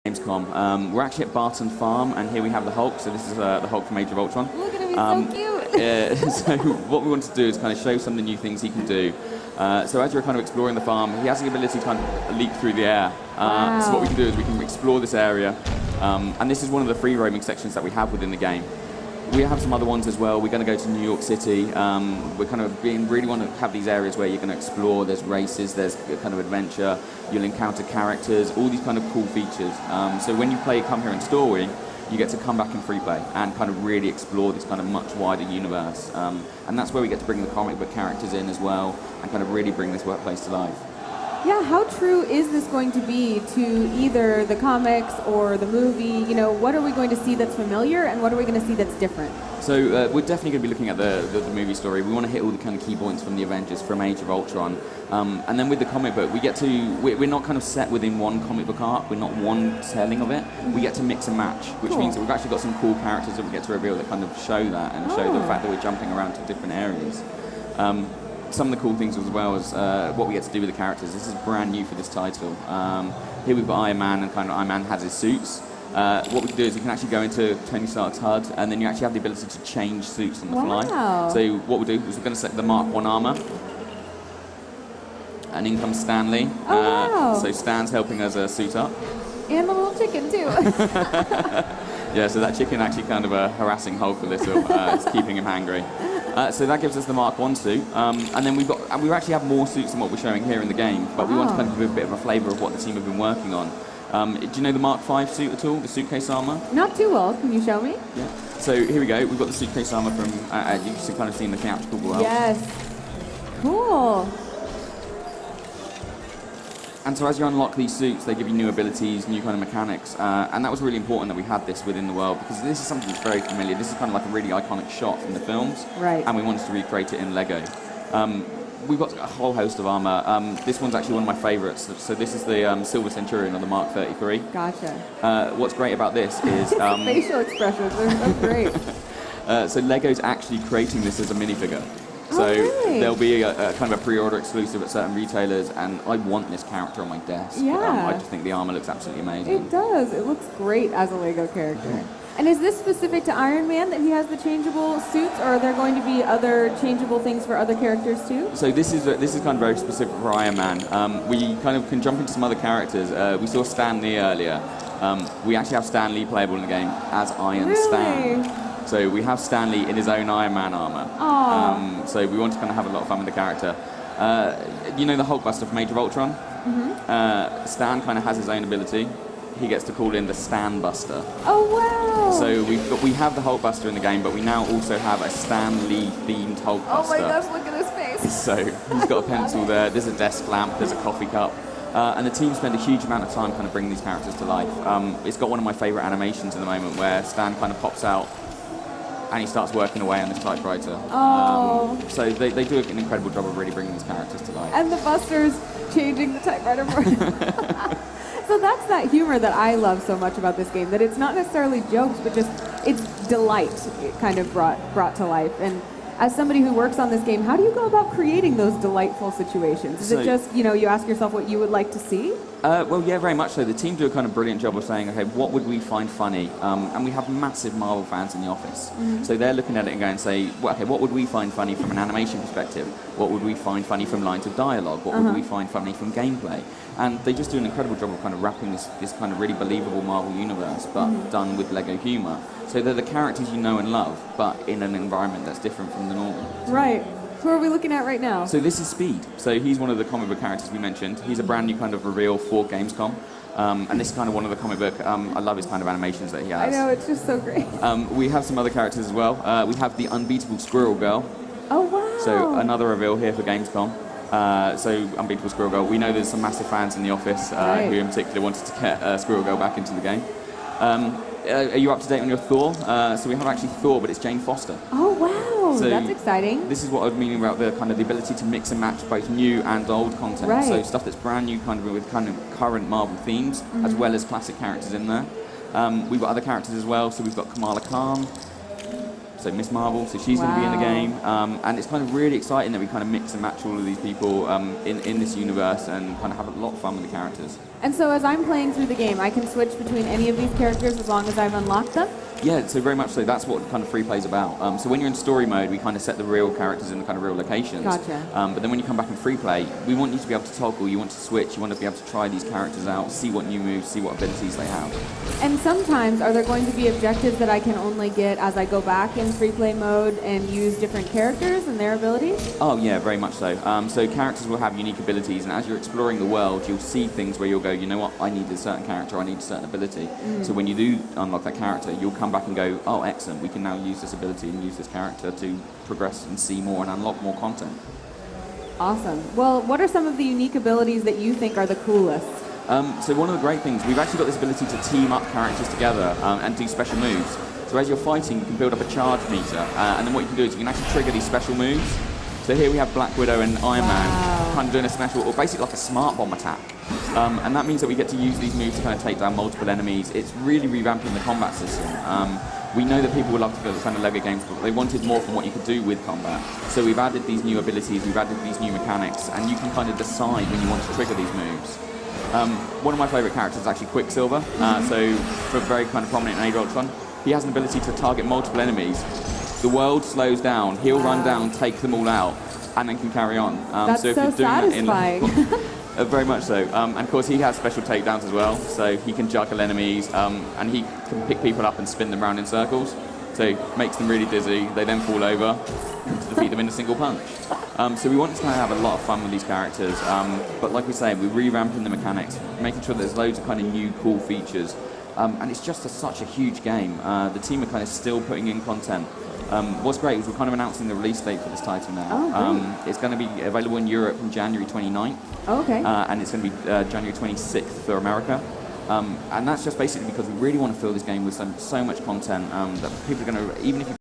Gamescom. We're actually at Barton Farm, and here we have the Hulk. So this is the Hulk from Age of Ultron. Look at him, he's so cute. Yeah, so what we want to do is kind of show some of the new things he can do. So as you're kind of exploring the farm, he has the ability to kind of leap through the air. Wow. So what we can do is we can explore this area, and this is one of the free roaming sections that we have within the game. We have some other ones as well. We're going to go to New York City. We're kind of really want to have these areas where you're going to explore. There's races, there's a kind of adventure. You'll encounter characters, all these kind of cool features. So when you come here in story, you get to come back in free play and kind of really explore this kind of much wider universe. And that's where we get to bring the comic book characters in as well and kind of really bring this workplace to life. Yeah, how true is this going to be to either the comics or the movie? You know, what are we going to see that's familiar and what are we going to see that's different? So we're definitely going to be looking at the movie story. We want to hit all the kind of key points from the Avengers, from Age of Ultron. And then with the comic book, we're not kind of set within one comic book arc. We're not one telling of it. We get to mix and match, which means that we've actually got some cool characters that we get to reveal that kind of show that and show the fact that we're jumping around to different areas. Some of the cool things as well is what we get to do with the characters. This is brand new for this title. Here we've got Iron Man, and kind of Iron Man has his suits. What we can do is you can actually go into Tony Stark's HUD, and then you actually have the ability to change suits on the fly. So what we'll do is we're going to select the Mark 1 armor, and in comes Stanley. So Stan's helping us suit up. And the little chicken too. Yeah, so that chicken actually kind of harassing Hulk a little. It's keeping him hangry. So that gives us the Mark 1 suit, and then we actually have more suits than what we're showing here in the game, but we want to kind of give a bit of a flavour of what the team have been working on. Do you know the Mark 5 suit at all, the suitcase armour? Not too well. Can you show me? Yeah. So here we go. We've got the suitcase armour from, you can kind of see in the theatrical world. Yes. Cool. And so as you unlock these suits, they give you new abilities, new kind of mechanics, and that was really important that we had this within the world, because this is something that's very familiar. This is kind of like a really iconic shot from the films, and we wanted to recreate it in Lego. We've got a whole host of armor. This one's actually one of my favorites. So this is the Silver Centurion on the Mark 33. Gotcha. What's great about this is... facial expressions are so great. So Lego's actually creating this as a minifigure. So really? There'll be a kind of a pre-order exclusive at certain retailers, and I want this character on my desk. Yeah. I just think the armor looks absolutely amazing. It does. It looks great as a Lego character. And is this specific to Iron Man that he has the changeable suits, or are there going to be other changeable things for other characters too? So this is kind of very specific for Iron Man. We kind of can jump into some other characters. We saw Stan Lee earlier. We actually have Stan Lee playable in the game as Iron Stan. So we have Stan Lee in his own Iron Man armor. So we want to kind of have a lot of fun with the character. You know the Hulkbuster from Age of Ultron? Stan kind of has his own ability. He gets to call in the Stan Buster. Oh wow! So we have the Hulkbuster in the game, but we now also have a Stan Lee themed Hulkbuster. Oh my gosh! Look at his face. So he's got a pencil there. There's a desk lamp. There's a coffee cup. And the team spend a huge amount of time kind of bringing these characters to life. It's got one of my favourite animations at the moment, where Stan kind of pops out and he starts working away on this typewriter. So they do an incredible job of really bringing these characters to life. And the Buster's changing the typewriter for him. So that's that humor that I love so much about this game, that it's not necessarily jokes, but just it's delight kind of brought to life. And as somebody who works on this game, how do you go about creating those delightful situations? Is it just, you ask yourself what you would like to see? Well, yeah, very much so. The team do a kind of brilliant job of saying, okay, what would we find funny? And we have massive Marvel fans in the office. So they're looking at it and going and say, well, okay, what would we find funny from an animation perspective? What would we find funny from lines of dialogue? What would we find funny from gameplay? And they just do an incredible job of kind of wrapping this kind of really believable Marvel universe, but done with Lego humor. So they're the characters you know and love, but in an environment that's different from the normal. Right. Who are we looking at right now? So this is Speed. So he's one of the comic book characters we mentioned. He's a brand new kind of reveal for Gamescom. And this is kind of one of the comic book, I love his kind of animations that he has. I know, it's just so great. We have some other characters as well. We have the unbeatable Squirrel Girl. Oh, wow. So another reveal here for Gamescom. So Unbeatable Squirrel Girl. We know there's some massive fans in the office who in particular wanted to get Squirrel Girl back into the game. Are you up to date on your Thor? So we have actually Thor, but it's Jane Foster. Oh wow, so that's exciting. This is what I was meaning about the kind of the ability to mix and match both new and old content. So stuff that's brand new, kind of with kind of current Marvel themes, as well as classic characters in there. We've got other characters as well. So we've got Kamala Khan. So Miss Marvel, so she's going to be in the game, and it's kind of really exciting that we kind of mix and match all of these people in this universe and kind of have a lot of fun with the characters. And so as I'm playing through the game, I can switch between any of these characters as long as I've unlocked them? Yeah, so very much so. That's what kind of free play is about. So when you're in story mode, we kind of set the real characters in the kind of real locations. Gotcha. But then when you come back in free play, we want you to be able to toggle, you want to switch, you want to be able to try these characters out, see what new moves, see what abilities they have. And sometimes, are there going to be objectives that I can only get as I go back in free play mode and use different characters and their abilities? Oh yeah, very much so. So characters will have unique abilities, and as you're exploring the world, you'll see things where you'll go, you know what, I need a certain character, I need a certain ability. So when you do unlock that character, you'll come back and go, oh, excellent, we can now use this ability and use this character to progress and see more and unlock more content. Awesome. Well, what are some of the unique abilities that you think are the coolest? So one of the great things, we've actually got this ability to team up characters together and do special moves. So as you're fighting, you can build up a charge meter, and then what you can do is you can actually trigger these special moves. So here we have Black Widow and Iron Man kind of doing a special, or basically like a smart bomb attack. And that means that we get to use these moves to kind of take down multiple enemies. It's really revamping the combat system. We know that people would love to go to kind of LEGO games, but they wanted more from what you could do with combat. So we've added these new abilities, we've added these new mechanics, and you can kind of decide when you want to trigger these moves. One of my favourite characters is actually Quicksilver. So for very kind of prominent in Age of Ultron, he has an ability to target multiple enemies. The world slows down, he'll run down, take them all out, and then can carry on. That's so if so you're doing satisfying. That very much so. And of course he has special takedowns as well, so he can juggle enemies, and he can pick people up and spin them around in circles. So makes them really dizzy, they then fall over to defeat them in a single punch. So we want to kind of have a lot of fun with these characters, but like we say, we're revamping the mechanics, making sure there's loads of kind of new cool features. And it's just such a huge game. The team are kind of still putting in content. What's great is we're kind of announcing the release date for this title now. Oh, it's going to be available in Europe on January 29th. Oh, okay. And it's going to be January 26th for America. And that's just basically because we really want to fill this game with so much content that people are going to, even if you